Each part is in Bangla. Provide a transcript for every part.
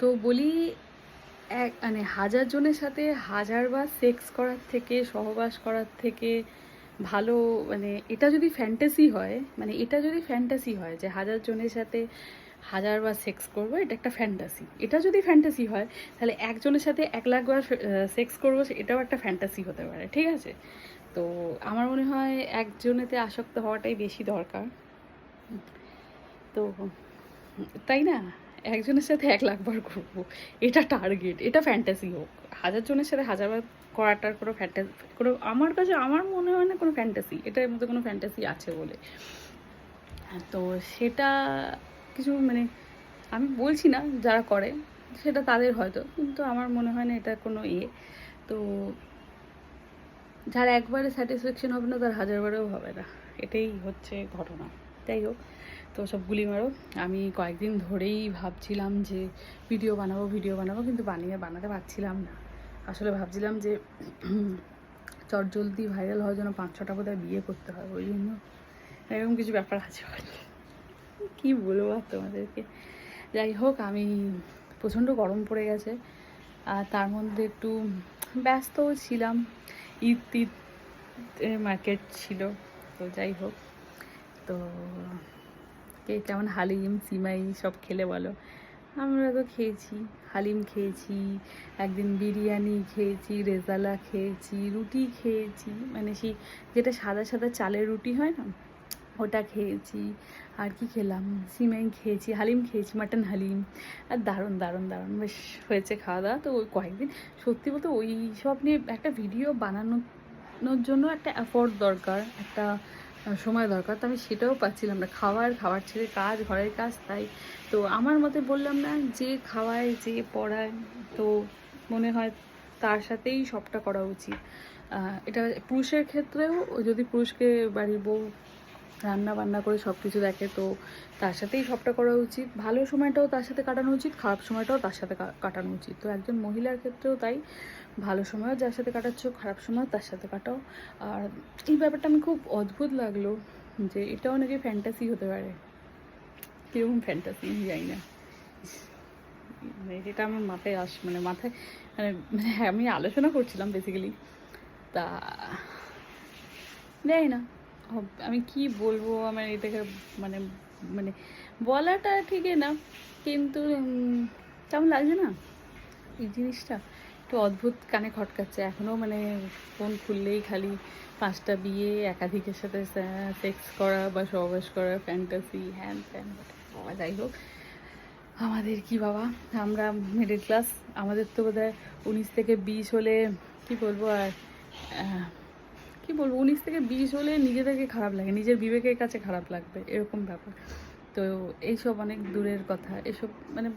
তো বলি এক মানে 1000 জনের সাথে 1000 বার সেক্স করার থেকে, সহবাস করার থেকে ভালো, মানে এটা যদি ফ্যান্টাসি হয়, মানে এটা যদি ফ্যান্টাসি হয় যে 1000 জনের সাথে 1000 বার সেক্স করবো, এটা একটা ফ্যান্টাসি। এটা যদি ফ্যান্টাসি হয় তাহলে একজনের সাথে 1,00,000 বার সেক্স করবো, এটাও একটা ফ্যান্টাসি হতে পারে, ঠিক আছে? তো আমার মনে হয় একজনেতে আসক্ত হওয়াটাই বেশি দরকার। তো তাই না? একজনের সাথে 1,00,000 বার করবো, এটা টার্গেট, এটা ফ্যান্টাসি হোক। 1000 জনের সাথে 1000 বার করাটার কোনো ফ্যান্টাসি, কোনো আমার কাছে আমার মনে হয় না কোনো ফ্যান্টাসি, এটার মধ্যে কোনো ফ্যান্টাসি আছে বলে। তো সেটা কিছু মানে আমি বলছি না যারা করে সেটা তাদের হয়তো, কিন্তু আমার মনে হয় না এটা কোনো ইয়ে। তো যার একবারে স্যাটিসফ্যাকশন হবে না তার 1000 বারেও হবে না, এটাই হচ্ছে ঘটনা। যাই হোক, তো সব গুলি মারো। আমি কয়েকদিন ধরেই ভাবছিলাম যে ভিডিও বানাবো, কিন্তু বানাতে পারছিলাম না। আসলে ভাবছিলাম যে চটজলদি ভাইরাল হওয়ার জন্য 5-6টা বোধহয় বিয়ে করতে হয়, ওই জন্য এরকম কিছু ব্যাপার আছে। কী বলবো আর তোমাদেরকে। যাই হোক, আমি প্রচণ্ড গরম পড়ে গেছে, আর তার মধ্যে একটু ব্যস্তও ছিলাম, ঈদ মার্কেট ছিল। তো যাই হোক, তো কে কেমন হালিম সিমাই সব খেলে বলো? আমরা তো খেয়েছি, হালিম খেয়েছি, একদিন বিরিয়ানি খেয়েছি, রেজালা খেয়েছি, রুটি খেয়েছি, মানে সেই যেটা সাদা সাদা চালের রুটি হয় না, ওটা খেয়েছি। আর কি খেলাম, সিমাই খেয়েছি, হালিম খেয়েছি, মাটন হালিম। আর দারুণ দারুণ দারুণ বেশ হয়েছে খাওয়া দাওয়া। তো ওই কয়েকদিন সত্যি বলতে ওই সব নিয়ে একটা ভিডিও বানানোর জন্য একটা এফোর্ট দরকার, একটা সময় দরকার। তো আমি সেটাও পাচ্ছিলাম না, খাবার ছেড়ে কাজ, ঘরের কাজ, তাই। তো আমার মতে বললাম না, যে খাওয়ায় যে পড়ায়, তো মনে হয় তার সাথেই সবটা করা উচিত। এটা পুরুষের ক্ষেত্রেও, যদি পুরুষকে বাড়ির বউ রান্না বান্না করে সব কিছু দেখে, তো তার সাথেই সবটা করা উচিত। ভালো সময়টাও তার সাথে কাটানো উচিত, খারাপ সময়টাও তার সাথে কাটানো উচিত। তো একজন মহিলার ক্ষেত্রেও তাই, ভালো সময়ও যার সাথে কাটাচ্ছ, খারাপ সময়ও তার সাথে কাটাও। আর এই ব্যাপারটা আমি খুব অদ্ভুত লাগলো যে এটাও নাকি ফ্যান্টাসি হতে পারে। কীরকম ফ্যান্টাসি আমি জানি না, মানে যেটা আমার মাথায় মাথায় আমি আলোচনা করছিলাম বেসিক্যালি। তা জানি না আমি কি বলবো, আমার এটাকে মানে মানে বলাটা ঠিকই না, কিন্তু কেমন লাগছে না এই জিনিসটা, একটু অদ্ভুত কানে খটকাচ্ছে এখনও। মানে ফোন খুললেই খালি 5টা বিয়ে, একাধিকের সাথে সেক্স করা বা সহবাস করা, ফ্যান্টাসি, হ্যান ত্যান। বাবা যাই হোক, আমাদের কি বাবা, আমরা মিডল ক্লাস, আমাদের তো বোধহয় 19 থেকে 20 হলে কি বলবো আর কি বলবো, 19 থেকে 20 হলে নিজেদেরকে খারাপ লাগে, নিজের বিবেকের কাছে খারাপ লাগবে, এরকম ব্যাপার। তো এইসব অনেক দূরের কথা, এসব মানে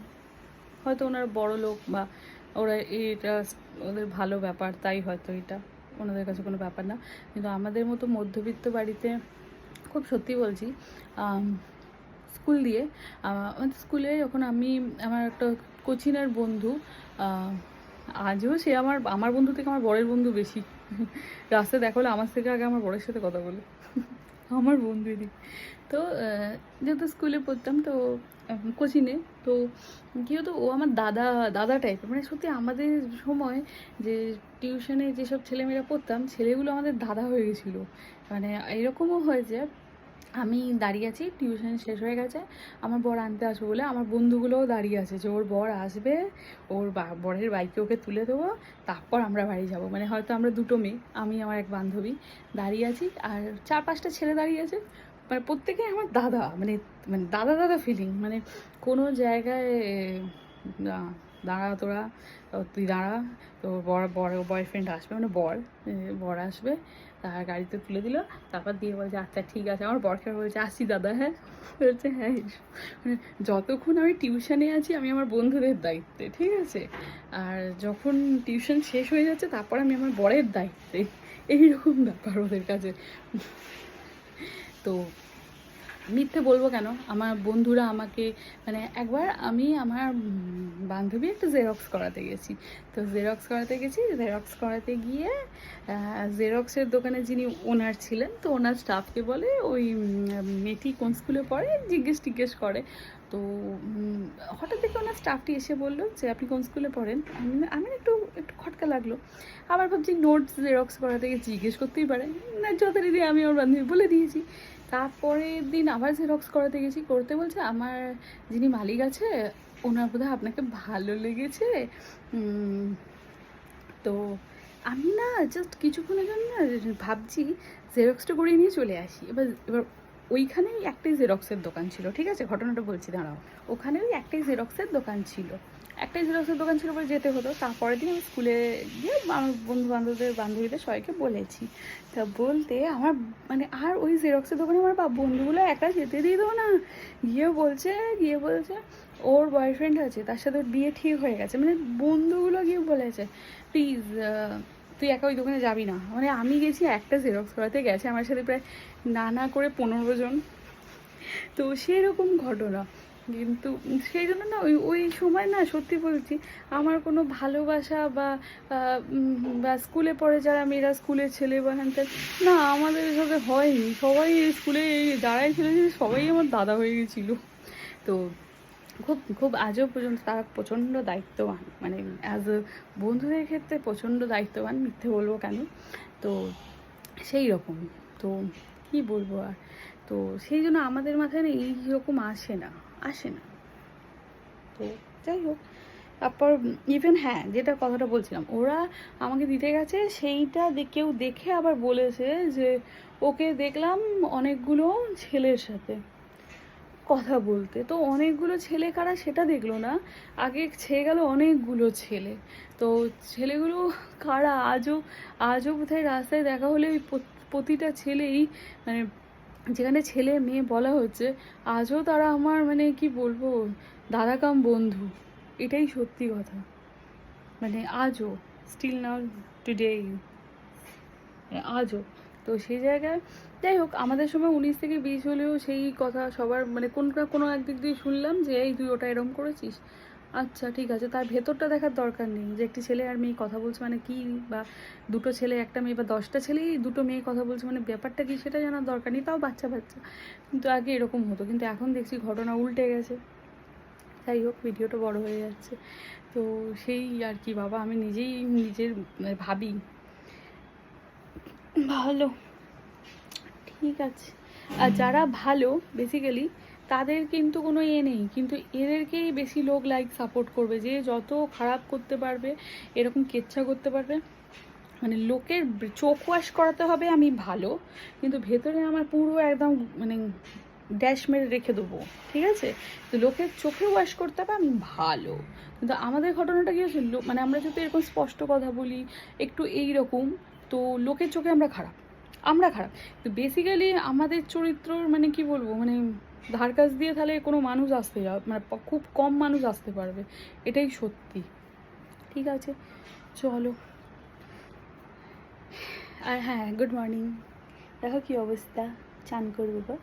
হয়তো ওনারা বড় লোক বা ওরা এটা ওদের ভালো ব্যাপার, তাই হয়তো এটা ওনাদের কাছে কোনো ব্যাপার না। কিন্তু আমাদের মতো মধ্যবিত্ত বাড়িতে, খুব সত্যি বলছি, স্কুল দিয়ে আমাদের স্কুলে যখন আমি, আমার একটা কোচিনের বন্ধু, আজও সে আমার বন্ধু থেকে আমার বরের বন্ধু বেশি। রাস্তায় দেখা হলে আমার থেকে আগে আমার বরের সাথে কথা বলে, আমার বন্ধু এদিক। তো যেহেতু স্কুলে পড়তাম, তো কোচিনে, তো কী হতো, ও আমার দাদা টাইপের, মানে সত্যি আমাদের সময় যে টিউশনে যেসব ছেলেমেয়েরা পড়তাম, ছেলেগুলো আমাদের দাদা হয়ে গেছিলো। মানে এরকমও হয়েছে, আমি দাঁড়িয়ে আছি, টিউশন শেষ হয়ে গেছে, আমার বর আনতে আসবে বলে, আমার বন্ধুগুলোও দাঁড়িয়ে আছে যে ওর বর আসবে, ওর বরের বাইকে ওকে তুলে দেবো, তারপর আমরা বাড়ি যাব। মানে হয়তো আমরা দুটো মেয়ে, আমি আমার এক বান্ধবী দাঁড়িয়ে আছি, আর 4-5টা ছেলে দাঁড়িয়ে আছে, মানে প্রত্যেকেই আমার দাদা, মানে মানে দাদা দাদা ফিলিং। মানে কোনো জায়গায় দাঁড়া তোরা, তুই দাঁড়া, তো বয়ফ্রেন্ড আসবে, মানে বর আসবে, তার গাড়িতে তুলে দিল, তারপর দিয়ে বলছে আচ্ছা ঠিক আছে। আমার বরকে বলছে আসছি দাদা, হ্যাঁ বলছে হ্যাঁ। মানে যতক্ষণ আমি টিউশনে আছি আমি আমার বন্ধুদের দায়িত্বে, ঠিক আছে, আর যখন টিউশন শেষ হয়ে যাচ্ছে তারপর আমি আমার বরের দায়িত্বে, এইরকম ব্যাপার ওদের কাছে। তো মিথ্যে বলবো কেন, আমার বন্ধুরা আমাকে মানে একবার আমি আমার বান্ধবী একটা জেরক্স করাতে গেছি। তো জেরক্স করাতে গেছি, জেরক্স করাতে গিয়ে জেরক্সের দোকানে যিনি ওনার ছিলেন, তো ওনার স্টাফকে বলে ওই মেয়েটি কোন স্কুলে পড়ে জিজ্ঞেস করে। তো হঠাৎ দেখে ওনার স্টাফটি এসে বললো যে আপনি কোন স্কুলে পড়েন। আমি একটু একটু খটকা লাগলো। আবার ভাবছি নোটস জেরক্স করাতে গিয়ে জিজ্ঞেস করতেই পারে, না যথারীতি আমি আমার বান্ধবী বলে দিয়েছি। তারপরের দিন আবার জেরক্স করাতে গেছি, করতে বলছে আমার যিনি মালিক আছে ওনার বোধহয় আপনাকে ভালো লেগেছে। তো আমি না জাস্ট কিছুক্ষণের জন্য না ভাবছি জেরক্সটা করিয়ে নিয়ে চলে আসি। এবার এবার ওইখানেই একটাই জেরক্সের দোকান ছিল, ঠিক আছে, ঘটনাটা বলছি দাঁড়াও। ওখানে ওই একটাই জেরক্সের দোকান ছিল, একটাই জেরক্সের দোকান ছিল বলে যেতে হতো। তারপরের দিন আমি স্কুলে গিয়ে আমার বান্ধবীদের সবাইকে বলেছি। তা বলতে আমার মানে আর ওই জেরক্সের দোকানে আমার বন্ধুগুলো একা যেতে দিয়ে দেবো না। গিয়ে বলছে ওর বয়ফ্রেন্ড আছে, তার সাথে ওর বিয়ে ঠিক হয়ে গেছে। মানে বন্ধুগুলো গিয়ে বলেছে প্লিজ তুই একা ওই দোকানে যাবি না। মানে আমি গেছি একটা জেরক্স করাতে, গেছে আমার সাথে প্রায় না করে 15 জন। তো সেরকম ঘটনা। কিন্তু সেই জন্য না ওই সময় না সত্যি বলছি আমার কোনো ভালোবাসা বা স্কুলে পড়ে যারা মেয়েরা স্কুলের ছেলে বা হ্যান ত্যান, না আমাদের সাথে হয়নি। সবাই স্কুলে যারাই ছিল সবাই আমার দাদা হয়ে গেছিলো। তো খুব খুব আজও পর্যন্ত তারা প্রচণ্ড দায়িত্ববান, মানে অ্যাজ এ বন্ধুদের ক্ষেত্রে প্রচণ্ড দায়িত্ববান, মিথ্যে বলবো কেন। তো সেই রকম, তো কি বলবো আর। তো সেই জন্য আমাদের মাথায় না এইরকম আসে না। তো যাই হোক, তারপর ইভেন হ্যাঁ যেটা কথাটা বলছিলাম, ওরা আমাকে দিতে গেছে সেইটা কেউ দেখে আবার বলেছে যে ওকে দেখলাম অনেকগুলো ছেলের সাথে কথা বলতে। তো অনেকগুলো ছেলে কারা সেটা দেখলো না, আগে ছেয়ে গেল অনেকগুলো ছেলে। তো ছেলেগুলো কারা আজও বোধহয় রাস্তায় দেখা হলে ওই প্রতিটা ছেলেই মানে যেখানে ছেলে মেয়ে বলা হচ্ছে আজও তারা আমার মানে কি বলবো দাদা কাম বন্ধু, এটাই সত্যি কথা। মানে আজও স্টিল নাও টুডে আজও। তো সেই জায়গায় যাই হোক আমাদের সময় 19 থেকে 20 হলেও সেই কথা সবার মানে কোনো একদিক দিয়ে শুনলাম যে এই তুই ওটা এরম করেছিস, আচ্ছা ঠিক আছে, তার ভেতরটা দেখার দরকার নেই যে একটি ছেলে আর মেয়ে কথা বলছে মানে কি, বা দুটো ছেলে একটা মেয়ে বা 10টা ছেলেই দুটো মেয়ে কথা বলছে মানে ব্যাপারটা কি সেটা জানার দরকার নেই, তাও বাচ্চা। কিন্তু আগে এরকম হতো, কিন্তু এখন দেখছি ঘটনা উল্টে গেছে। যাই হোক ভিডিওটা বড় হয়ে যাচ্ছে। তো সেই আর কি বাবা, আমি নিজের ভাবি ভালো, ঠিক আছে। আর যারা ভালো বেসিক্যালি তাদের কিন্তু কোনো নেই, কিন্তু এদেরকেই বেশি লোক লাইক সাপোর্ট করবে, যে যত খারাপ করতে পারবে এরকম কেচ্ছা করতে পারবে, মানে লোকের চোখ ওয়াশ করাতে হবে আমি ভালো, কিন্তু ভেতরে আমার পুরো একদম মানে ড্যাশ মেরে রেখে দেবো, ঠিক আছে। তো লোকের চোখে ওয়াশ করতে হবে আমি ভালো, কিন্তু আমাদের ঘটনাটা কী হচ্ছে মানে আমরা যদি এরকম স্পষ্ট কথা বলি একটু এইরকম, তো লোকের চোখে আমরা খারাপ। তো বেসিক্যালি আমাদের চরিত্রর মানে কি বলবো মানে ধার কাছ দিয়ে তাহলে কোনো মানুষ আসতে যাবে মানে খুব কম মানুষ আসতে পারবে, এটাই সত্যি। ঠিক আছে চলো। আর হ্যাঁ গুড মর্নিং, দেখো কী অবস্থা, চান করবো গো।